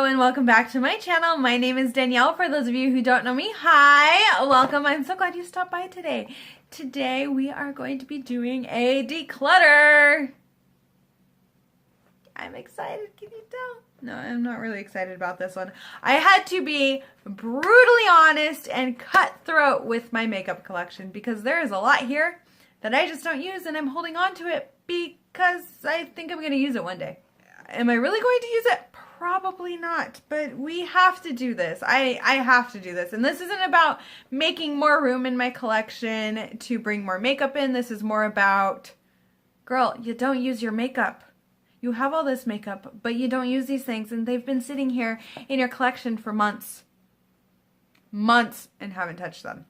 Hello and welcome back to my channel. My name is Danielle. For those of you who don't know me, hi, welcome. I'm so glad you stopped by today. Today we are going to be doing a declutter. I'm excited, can you tell? No, I'm not really excited about this one. I had to be brutally honest and cutthroat with my makeup collection because there is a lot here that I just don't use, and I'm holding on to it because I think I'm going to use it one day. Am I really going to use it? Probably not, but we have to do this. I have to do this. And this isn't about making more room in my collection to bring more makeup in. This is more about, girl, you don't use your makeup. You have all this makeup, but you don't use these things, and they've been sitting here in your collection for months. Months, and haven't touched them.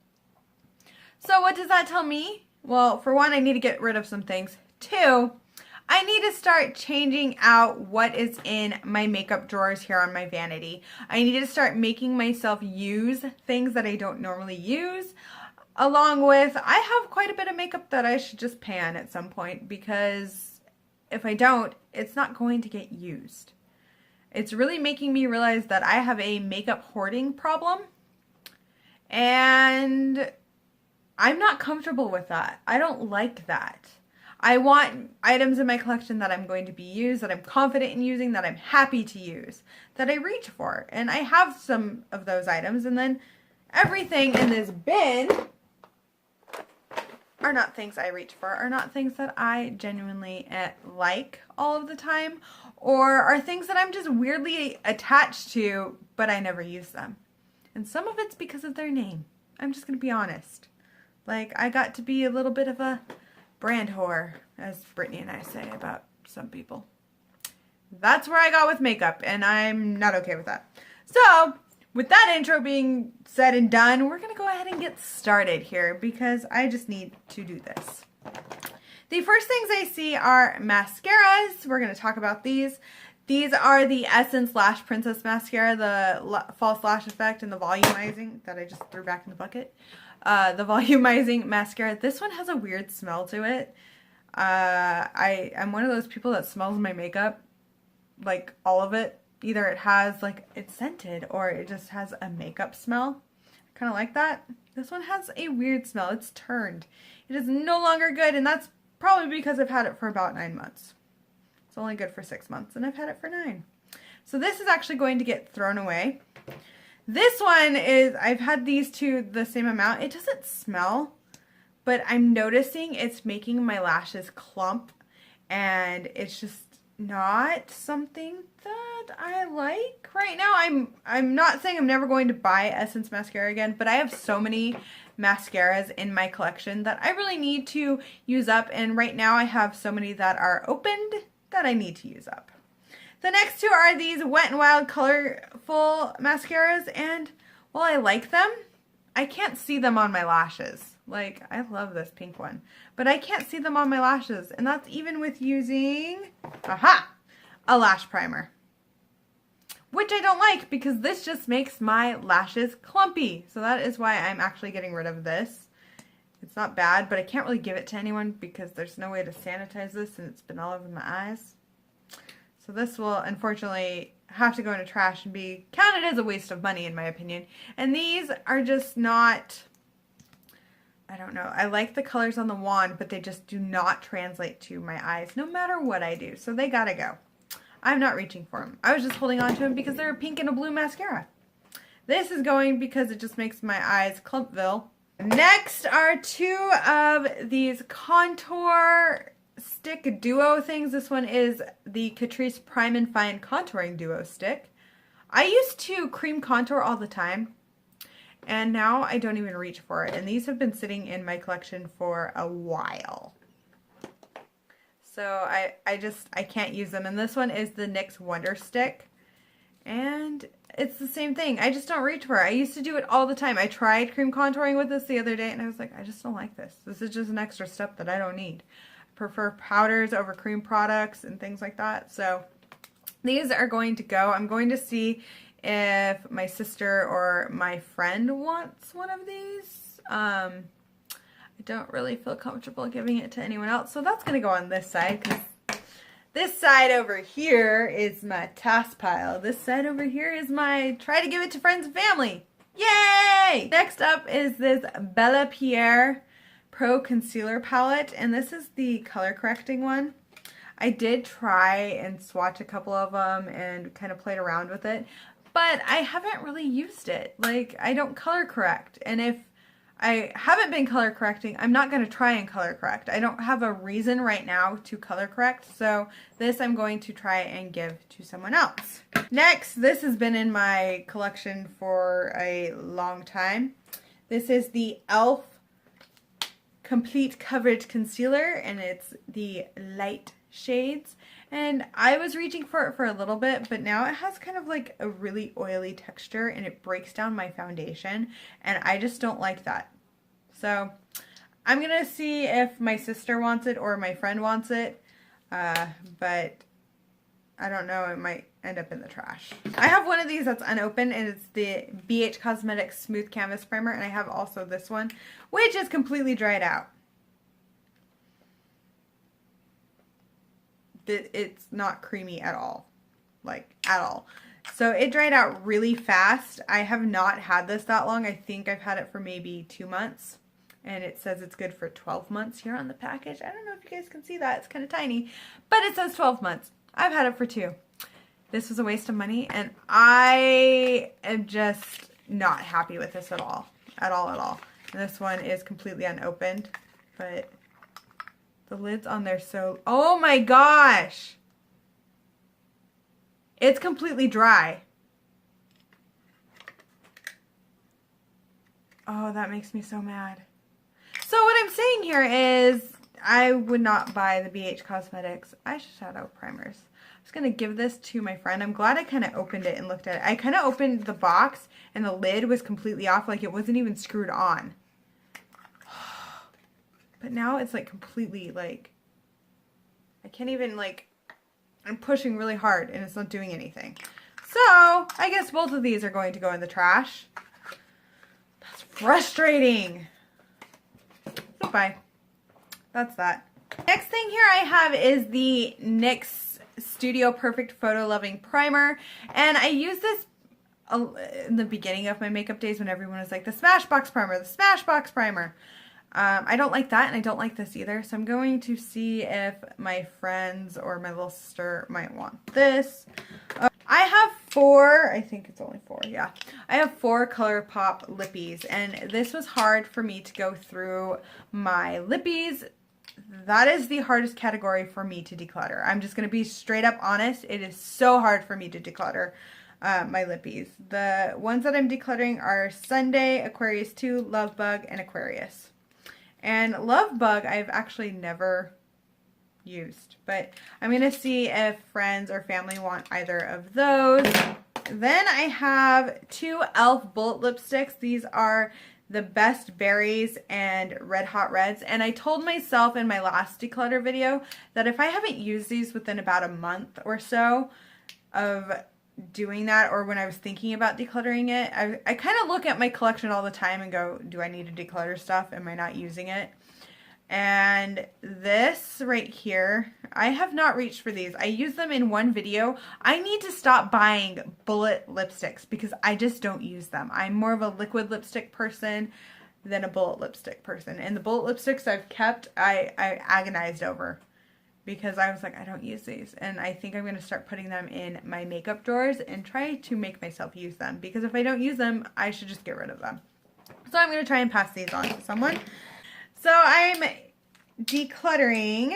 So what does that tell me? Well, for one, I need to get rid of some things. Two, I need to start changing out what is in my makeup drawers here on my vanity. I need to start making myself use things that I don't normally use, along with, I have quite a bit of makeup that I should just pan at some point, because if I don't, it's not going to get used. It's really making me realize that I have a makeup hoarding problem, and I'm not comfortable with that. I don't like that. I want items in my collection that I'm going to be used, that I'm confident in using, that I'm happy to use, that I reach for. And I have some of those items, and then everything in this bin are not things I reach for, are not things that I genuinely like all of the time, or are things that I'm just weirdly attached to, but I never use them. And some of it's because of their name. I'm just going to be honest. Like, I got to be a little bit of a brand whore, as Brittany and I say about some people. That's where I got with makeup, and I'm not okay with that. So, with that intro being said and done, we're going to go ahead and get started here because I just need to do this. The first things I see are mascaras. We're going to talk about these. These are the Essence Lash Princess Mascara, the False Lash Effect, and the Volumizing that I just threw back in the bucket. The Volumizing Mascara. This one has a weird smell to it. I'm one of those people that smells my makeup, like all of it. Either it has, like, it's scented, or it just has a makeup smell. I kind of like that. This one has a weird smell. It's turned. It is no longer good, and that's probably because I've had it for about 9 months. It's only good for 6 months, and I've had it for 9. So this is actually going to get thrown away. This one is, I've had these two the same amount. It doesn't smell, but I'm noticing it's making my lashes clump, and it's just not something that I like right now. I'm not saying I'm never going to buy Essence mascara again, but I have so many mascaras in my collection that I really need to use up, and right now I have so many that are opened that I need to use up. The next two are these Wet n Wild colorful mascaras, and while I like them, I can't see them on my lashes. Like, I love this pink one, but I can't see them on my lashes, and that's even with using, a lash primer, which I don't like because this just makes my lashes clumpy. So that is why I'm actually getting rid of this. It's not bad, but I can't really give it to anyone because there's no way to sanitize this, and it's been all over my eyes. So this will unfortunately have to go in a trash and be counted as a waste of money, in my opinion. And these are just not, I don't know. I like the colors on the wand, but they just do not translate to my eyes no matter what I do. So they gotta go. I'm not reaching for them. I was just holding on to them because they're a pink and a blue mascara. This is going because it just makes my eyes clumpville. Next are two of these contour stick duo things. This one is the Catrice Prime and Fine Contouring Duo Stick. I used to cream contour all the time, and now I don't even reach for it. And these have been sitting in my collection for a while. So I can't use them. And this one is the NYX Wonder Stick. And it's the same thing. I just don't reach for it. I used to do it all the time. I tried cream contouring with this the other day, and I was like, I just don't like this. This is just an extra step that I don't need. Prefer powders over cream products and things like that. So these are going to go. I'm going to see if my sister or my friend wants one of these. I don't really feel comfortable giving it to anyone else, so that's going to go on this side because This side over here is my task pile. This side over here is my try to give it to friends and family. Yay! Next up is this Bella Pierre Pro Concealer Palette, and this is the color correcting one. I did try and swatch a couple of them and kind of played around with it, but I haven't really used it. Like, I don't color correct, and if I haven't been color correcting, I'm not going to try and color correct. I don't have a reason right now to color correct, so this I'm going to try and give to someone else. Next, this has been in my collection for a long time. This is the e.l.f. Complete Coverage Concealer, and it's the light shades. And I was reaching for it for a little bit, but now it has kind of like a really oily texture and it breaks down my foundation, and I just don't like that. So I'm gonna see if my sister wants it or my friend wants it, but I don't know, it might end up in the trash. I have one of these that's unopened, and it's the BH Cosmetics Smooth Canvas Primer, and I have also this one, which is completely dried out. It's not creamy at all, like at all. So it dried out really fast. I have not had this that long. I think I've had it for maybe 2 months, and it says it's good for 12 months here on the package. I don't know if you guys can see that. It's kind of tiny, but it says 12 months. I've had it for 2. This was a waste of money, and I am just not happy with this at all. At all. And this one is completely unopened, but the lid's on there, so, oh my gosh! It's completely dry. Oh, that makes me so mad. So what I'm saying here is I would not buy the BH Cosmetics eyeshadow primers. I was going to give this to my friend. I'm glad I kind of opened it and looked at it. I kind of opened the box and the lid was completely off, like it wasn't even screwed on. But now it's like completely like, I can't even like, I'm pushing really hard and it's not doing anything. So I guess both of these are going to go in the trash. That's frustrating. So bye. That's that. Next thing here I have is the NYX Studio Perfect Photo Loving Primer. And I use this in the beginning of my makeup days when everyone was like, the Smashbox Primer, the Smashbox Primer. I don't like that, and I don't like this either, so I'm going to see if my friends or my little sister might want this. I have 4, I think it's only 4, yeah. I have 4 ColourPop lippies, and this was hard for me to go through my lippies. That is the hardest category for me to declutter. I'm just going to be straight up honest. It is so hard for me to declutter my lippies. The ones that I'm decluttering are Sunday, Aquarius 2, Lovebug, and Aquarius. And Lovebug I've actually never used, but I'm going to see if friends or family want either of those. Then I have 2 e.l.f. bullet lipsticks. These are the Best Berries and Red Hot Reds, and I told myself in my last declutter video that if I haven't used these within about a month or so of doing that, or when I was thinking about decluttering it, I kind of look at my collection all the time and go, do I need to declutter stuff? Am I not using it? And this right here, I have not reached for these. I used them in one video. I need to stop buying bullet lipsticks because I just don't use them. I'm more of a liquid lipstick person than a bullet lipstick person. And the bullet lipsticks I've kept, I agonized over, because I was like, I don't use these. And I think I'm going to start putting them in my makeup drawers and try to make myself use them. Because if I don't use them, I should just get rid of them. So I'm going to try and pass these on to someone. So I'm decluttering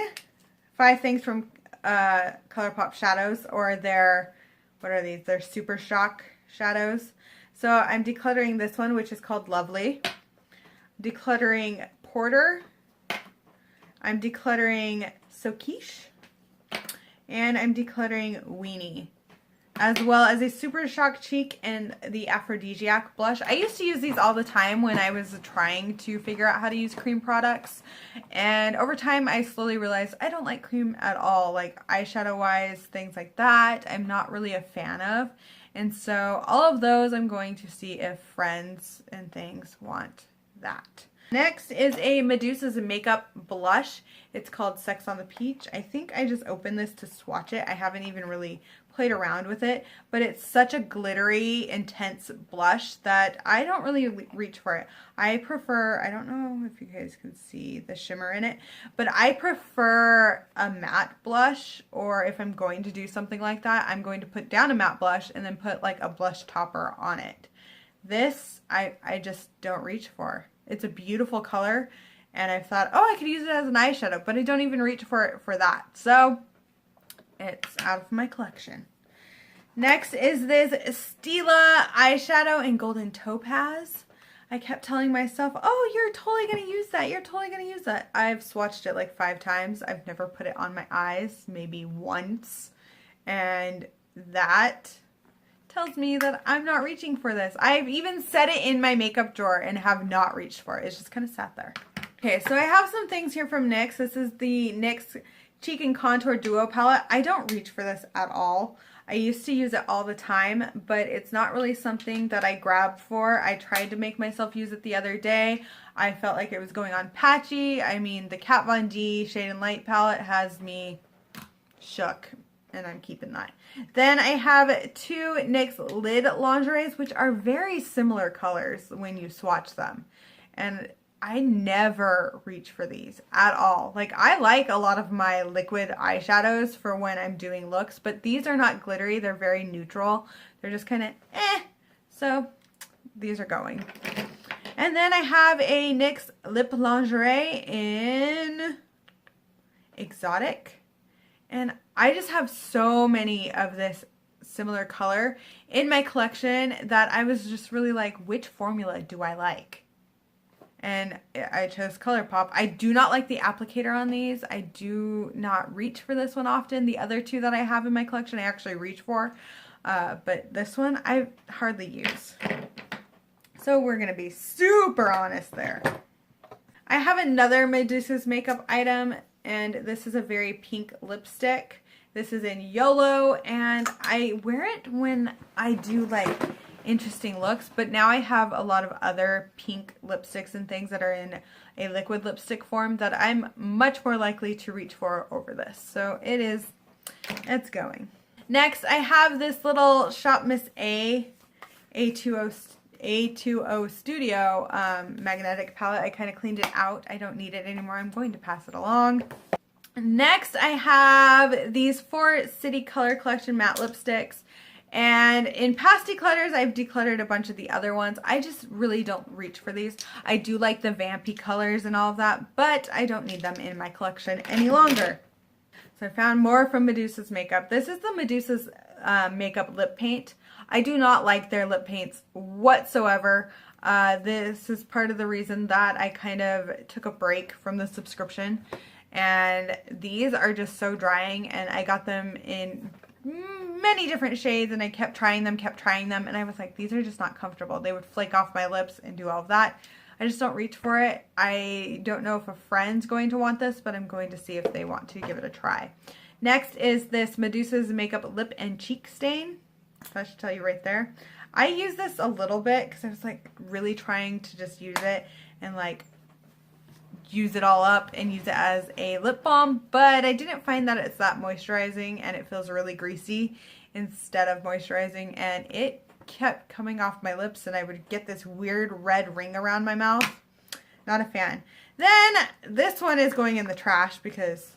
5 things from ColourPop shadows, or their, what are these? They're Super Shock shadows. So I'm decluttering this one, which is called Lovely. Decluttering Porter. I'm decluttering So Quiche, and I'm decluttering Weenie, as well as a Super Shock Cheek and the Aphrodisiac blush. I used to use these all the time when I was trying to figure out how to use cream products, and over time I slowly realized I don't like cream at all, like eyeshadow wise, things like that. I'm not really a fan of, and so all of those I'm going to see if friends and things want that. Next is a Medusa's makeup blush. It's called Sex on the Peach. I think I just opened this to swatch it. I haven't even really played around with it, but it's such a glittery, intense blush that I don't really reach for it. I prefer, I don't know if you guys can see the shimmer in it, but I prefer a matte blush, or if I'm going to do something like that, I'm going to put down a matte blush and then put like a blush topper on it. This, I just don't reach for. It's a beautiful color, and I thought, oh, I could use it as an eyeshadow, but I don't even reach for it for that. So it's out of my collection. Next is this Stila eyeshadow in Golden Topaz. I kept telling myself, oh, you're totally going to use that. You're totally going to use that. I've swatched it like 5 times. I've never put it on my eyes, maybe once. And that tells me that I'm not reaching for this. I've even set it in my makeup drawer and have not reached for it. It's just kind of sat there. Okay, so I have some things here from NYX. This is the NYX Cheek and Contour Duo Palette. I don't reach for this at all. I used to use it all the time, but it's not really something that I grabbed for. I tried to make myself use it the other day. I felt like it was going on patchy. I mean, the Kat Von D Shade and Light palette has me shook, and I'm keeping that. Then I have 2 NYX Lid Lingeries, which are very similar colors when you swatch them. And I never reach for these at all. Like, I like a lot of my liquid eyeshadows for when I'm doing looks, but these are not glittery. They're very neutral. They're just kind of So these are going. And then I have a NYX Lip Lingerie in Exotic. And I just have so many of this similar color in my collection that I was just really like, which formula do I like? And I chose ColourPop. I do not like the applicator on these. I do not reach for this one often. The other 2 that I have in my collection I actually reach for. But this one I hardly use. So we're going to be super honest there. I have another Medusa's makeup item, and this is a very pink lipstick. This is in YOLO, and I wear it when I do like interesting looks, but now I have a lot of other pink lipsticks and things that are in a liquid lipstick form that I'm much more likely to reach for over this. So it's going. Next, I have this little Shop Miss A20 Studio magnetic palette. I kind of cleaned it out. I don't need it anymore. I'm going to pass it along. Next, I have these 4 City Color Collection matte lipsticks. And in past declutters, I've decluttered a bunch of the other ones. I just really don't reach for these. I do like the vampy colors and all of that, but I don't need them in my collection any longer. So I found more from Medusa's makeup. This is the Medusa's makeup lip paint. I do not like their lip paints whatsoever. This is part of the reason that I kind of took a break from the subscription. And these are just so drying, and I got them in many different shades, and I kept trying them, and I was like, these are just not comfortable. They would flake off my lips and do all of that. I just don't reach for it. I don't know if a friend's going to want this, but I'm going to see if they want to give it a try. Next is this Medusa's Makeup Lip and Cheek Stain. So I should tell you right there. I use this a little bit because I was like really trying to just use it and like use it all up and use it as a lip balm, but I didn't find that it's that moisturizing, and it feels really greasy instead of moisturizing, and it kept coming off my lips, and I would get this weird red ring around my mouth. Not a fan. Then this one is going in the trash because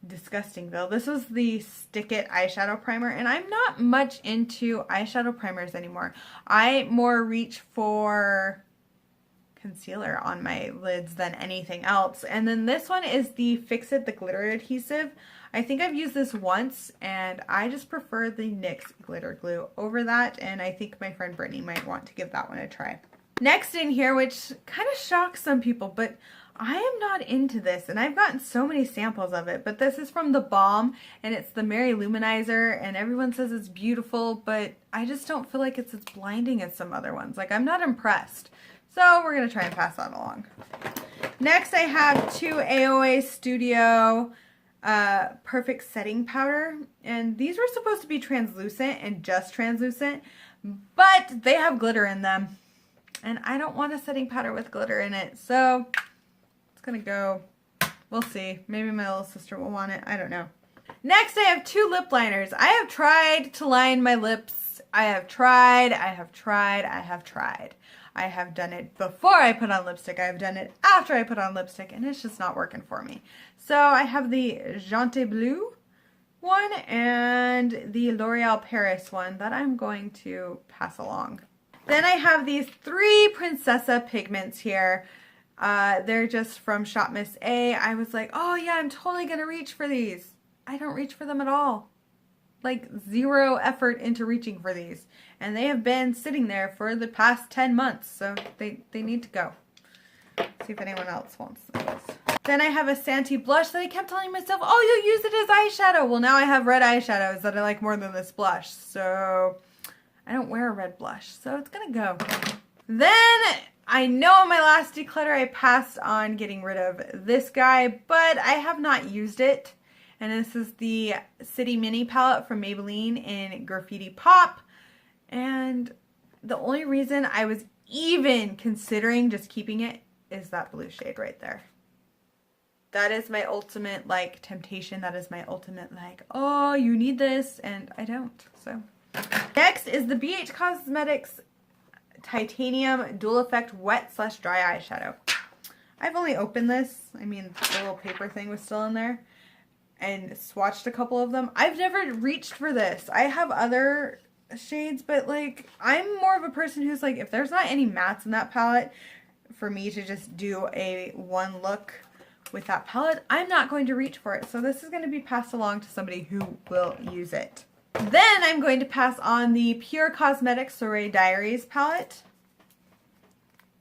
Disgustingville. This was the Stick It eyeshadow primer, and I'm not much into eyeshadow primers anymore. I more reach for concealer on my lids than anything else. And then this one is the Fix It the glitter adhesive. I think I've used this once, and I just prefer the NYX glitter glue over that, and I think my friend Brittany might want to give that one a try. Next in here, which kind of shocks some people, but I am not into this, and I've gotten so many samples of it, but this is from The Balm, and it's the Mary Luminizer, and everyone says it's beautiful, but I just don't feel like it's as blinding as some other ones. Like, I'm not impressed. So we're going to try and pass that along. Next, I have 2 AOA Studio Perfect Setting Powder. And these were supposed to be translucent and just translucent, but they have glitter in them. And I don't want a setting powder with glitter in it. So it's going to go, we'll see. Maybe my little sister will want it. I don't know. Next, I have 2 lip liners. I have tried to line my lips. I have tried. I have done it before I put on lipstick. I have done it after I put on lipstick, and it's just not working for me. So I have the Jante Bleu one and the L'Oreal Paris one that I'm going to pass along. Then I have these 3 Princessa pigments here. They're just from Shop Miss A. I was like, oh yeah, I'm totally going to reach for these. I don't reach for them at all. Like 0 effort into reaching for these. And they have been sitting there for the past 10 months. So they need to go. See if anyone else wants those. Then I have a Santee blush that I kept telling myself, oh, you'll use it as eyeshadow. Well, now I have red eyeshadows that I like more than this blush. So I don't wear a red blush. So it's going to go. Then I know in my last declutter I passed on getting rid of this guy, but I have not used it. And this is the City Mini palette from Maybelline in Graffiti Pop. And the only reason I was even considering just keeping it is that blue shade right there. That is my ultimate, like, temptation. That is my ultimate, like, oh, you need this, and I don't. So next is the BH Cosmetics Titanium Dual Effect Wet/Dry Eyeshadow. I've only opened this. I mean, the little paper thing was still in there. And swatched a couple of them. I've never reached for this. I have other shades, but like, I'm more of a person who's like, if there's not any mattes in that palette, for me to just do a one look with that palette, I'm not going to reach for it. So this is going to be passed along to somebody who will use it. Then I'm going to pass on the Pure Cosmetics Soiree Diaries palette.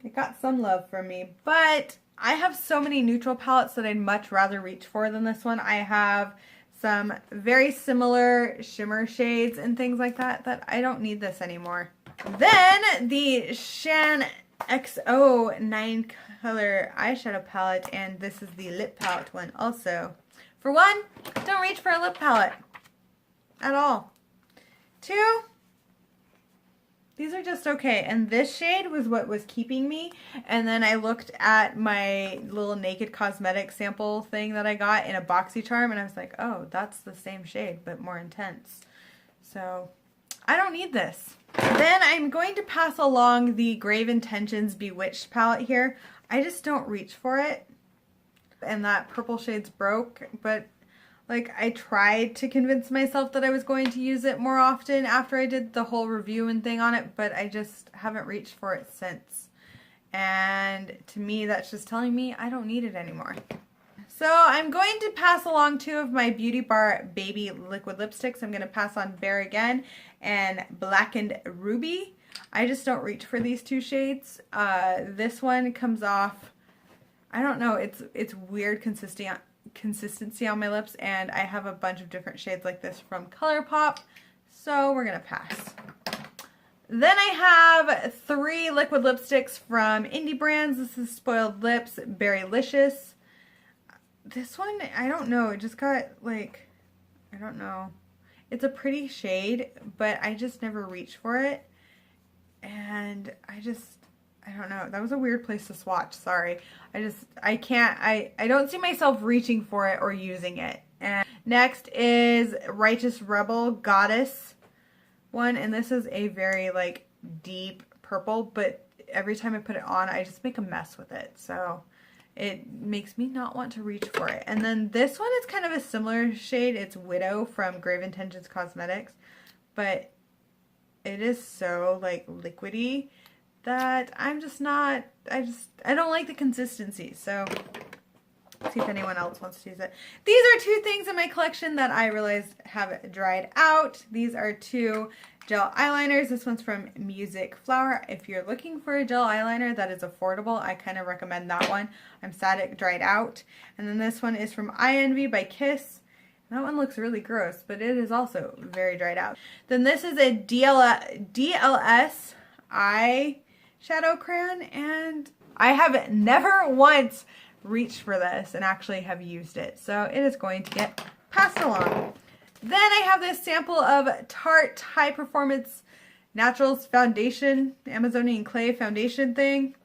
It got some love from me, but I have so many neutral palettes that I'd much rather reach for than this one. I have some very similar shimmer shades and things like that that I don't need this anymore. Then the Shan XO 9 color eyeshadow palette, and this is the lip palette one also. For one, don't reach for a lip palette at all. 2, these are just okay, and this shade was what was keeping me, and then I looked at my little Naked Cosmetics sample thing that I got in a BoxyCharm, and I was like, oh, that's the same shade, but more intense. So, I don't need this. Then I'm going to pass along the Grave Intentions Bewitched palette here. I just don't reach for it, and that purple shade's broke, but like, I tried to convince myself that I was going to use it more often after I did the whole review and thing on it, but I just haven't reached for it since. And to me, that's just telling me I don't need it anymore. So I'm going to pass along 2 of my Beauty Bar Baby liquid lipsticks. I'm going to pass on Bare Again and Blackened Ruby. I just don't reach for these 2 shades. This one comes off, I don't know, it's weird consistency on my lips, and I have a bunch of different shades like this from ColourPop, so we're gonna pass. Then I have 3 liquid lipsticks from indie brands. This is Spoiled Lips Berrylicious. This one, I don't know, it just got like, I don't know. It's a pretty shade, but I just never reach for it, and I don't know. That was a weird place to swatch. Sorry. I don't see myself reaching for it or using it. And next is Righteous Rebel Goddess one. And this is a very like deep purple, but every time I put it on, I just make a mess with it. So it makes me not want to reach for it. And then this one is kind of a similar shade. It's Widow from Grave Intentions Cosmetics, but it is so like liquidy that I'm just not, I don't like the consistency. So see if anyone else wants to use it. These are 2 things in my collection that I realized have dried out. These are 2 gel eyeliners. This one's from Music Flower. If you're looking for a gel eyeliner that is affordable, I kind of recommend that one. I'm sad it dried out. And then this one is from Eye Envy by Kiss. That one looks really gross, but it is also very dried out. Then this is a DLS eyeshadow crayon, and I have never once reached for this and actually have used it. So it is going to get passed along. Then I have this sample of Tarte High Performance Naturals foundation, Amazonian clay foundation thing.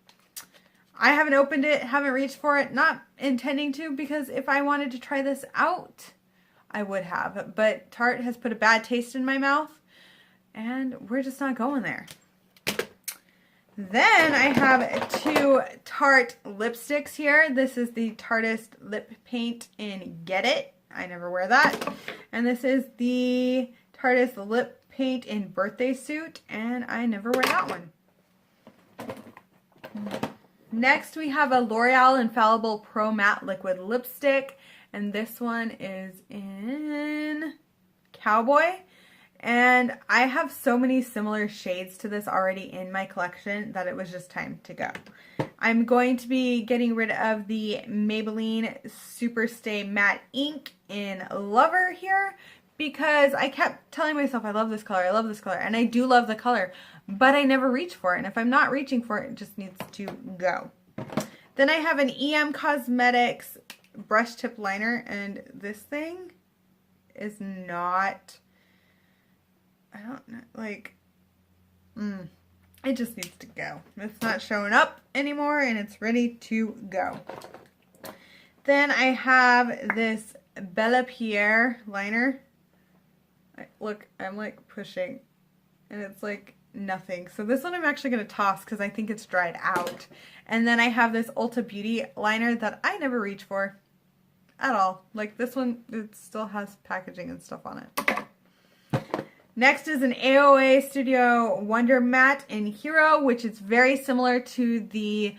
I haven't opened it, haven't reached for it, not intending to, because if I wanted to try this out, I would have. But Tarte has put a bad taste in my mouth, and we're just not going there. Then I have two Tarte lipsticks here. This is the Tarteist Lip Paint in Get It. I never wear that. And this is the Tarteist Lip Paint in Birthday Suit, and I never wear that one. Next, we have a L'Oreal Infallible Pro Matte Liquid Lipstick, and this one is in Cowboy. And I have so many similar shades to this already in my collection that it was just time to go. I'm going to be getting rid of the Maybelline Superstay Matte Ink in Lover here, because I kept telling myself I love this color, I love this color, and I do love the color, but I never reach for it, and if I'm not reaching for it, it just needs to go. Then I have an EM Cosmetics brush tip liner, and this thing is not, I don't know, like, it just needs to go. It's not showing up anymore, and it's ready to go. Then I have this Bella Pierre liner. Look, I'm like pushing, and it's like nothing. So this one I'm actually going to toss because I think it's dried out. And then I have this Ulta Beauty liner that I never reach for at all. Like this one, it still has packaging and stuff on it. Next is an AOA Studio Wonder Matte in Hero, which is very similar to the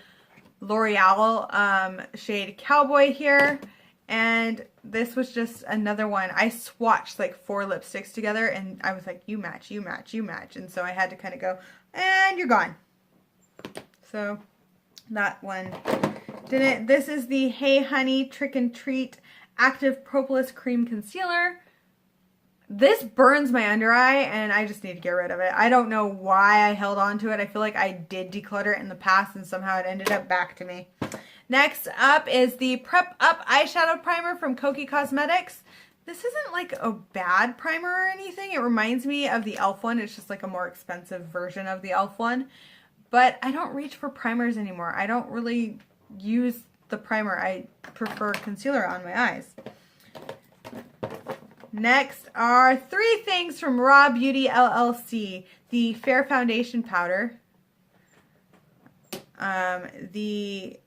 L'Oreal shade Cowboy here. And this was just another one. I swatched like 4 lipsticks together, and I was like, you match, you match, you match. And so I had to kind of go, and you're gone. So that one didn't. This is the Hey Honey Trick and Treat Active Propolis Cream Concealer. This burns my under eye, and I just need to get rid of it. I don't know why I held on to it. I feel like I did declutter it in the past, and somehow it ended up back to me. Next up is the Prep Up Eyeshadow Primer from Kokie Cosmetics. This isn't like a bad primer or anything. It reminds me of the e.l.f. one. It's just like a more expensive version of the e.l.f. one. But I don't reach for primers anymore. I don't really use the primer. I prefer concealer on my eyes. Next are 3 things from Raw Beauty LLC. The Fair Foundation Powder. The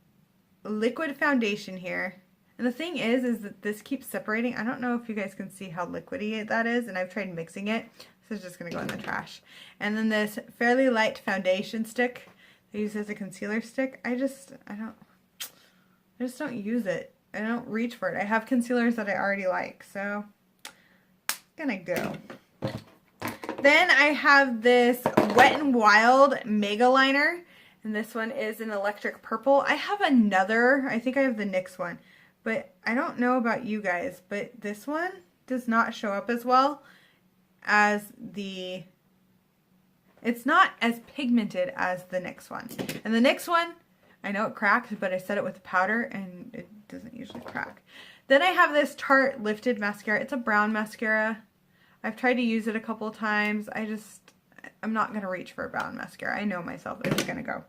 liquid foundation here. And the thing is that this keeps separating. I don't know if you guys can see how liquidy that is, and I've tried mixing it. So it's just going to go in the trash. And then this Fairly Light foundation stick I use as a concealer stick. I just don't use it. I don't reach for it. I have concealers that I already like, so gonna go. Then I have this Wet n Wild Mega Liner, and this one is an electric purple. I have another, I think I have the NYX one, but I don't know about you guys, but this one does not show up as well as the, it's not as pigmented as the NYX one. And the NYX one, I know it cracks, but I set it with the powder and it doesn't usually crack. Then I have this Tarte Lifted Mascara. It's a brown mascara. I've tried to use it a couple of times. I'm not going to reach for a brown mascara. I know myself it's going to go.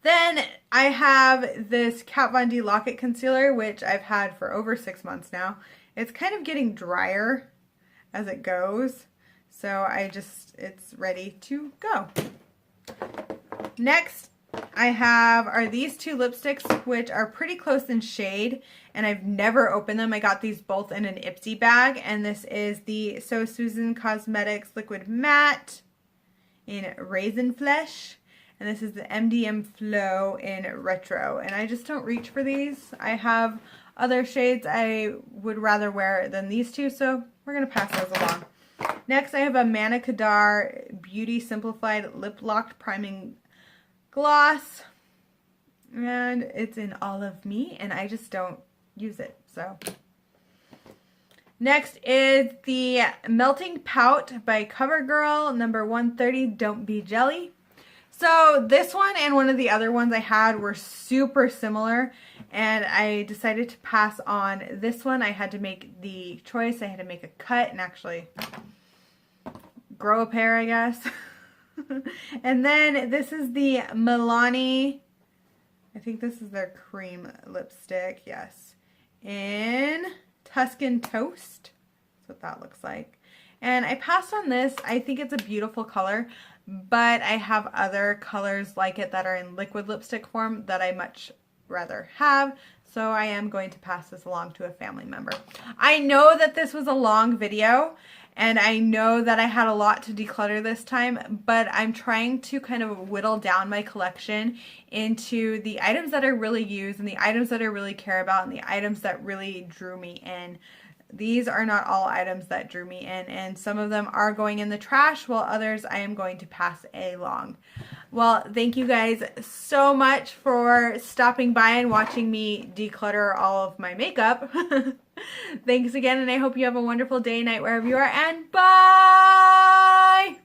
Then I have this Kat Von D Lock-It Concealer, which I've had for over 6 months now. It's kind of getting drier as it goes. So it's ready to go. Next I have are these 2 lipsticks, which are pretty close in shade, and I've never opened them. I got these both in an Ipsy bag, and this is the So Susan Cosmetics Liquid Matte in Raisin Flesh, and this is the MDM Flow in Retro, and I just don't reach for these. I have other shades I would rather wear than these 2, so we're going to pass those along. Next, I have a Manna Kadar Beauty Simplified Lip Locked Priming Gloss, and it's in Olive Me, and I just don't use it. So next is the Melting Pout by CoverGirl number 130 Don't Be Jelly. So this one and one of the other ones I had were super similar, and I decided to pass on this one. I had to make the choice. I had to make a cut and actually grow a pair, I guess. And then this is the Milani, I think this is their cream lipstick, yes, in Tuscan Toast. That's what that looks like. And I passed on this. I think it's a beautiful color, but I have other colors like it that are in liquid lipstick form that I much rather have. So I am going to pass this along to a family member. I know that this was a long video, and I know that I had a lot to declutter this time, but I'm trying to kind of whittle down my collection into the items that I really use and the items that I really care about and the items that really drew me in. These are not all items that drew me in, and some of them are going in the trash, while others I am going to pass along. Well, thank you guys so much for stopping by and watching me declutter all of my makeup. Thanks again, and I hope you have a wonderful day, night, wherever you are, and bye!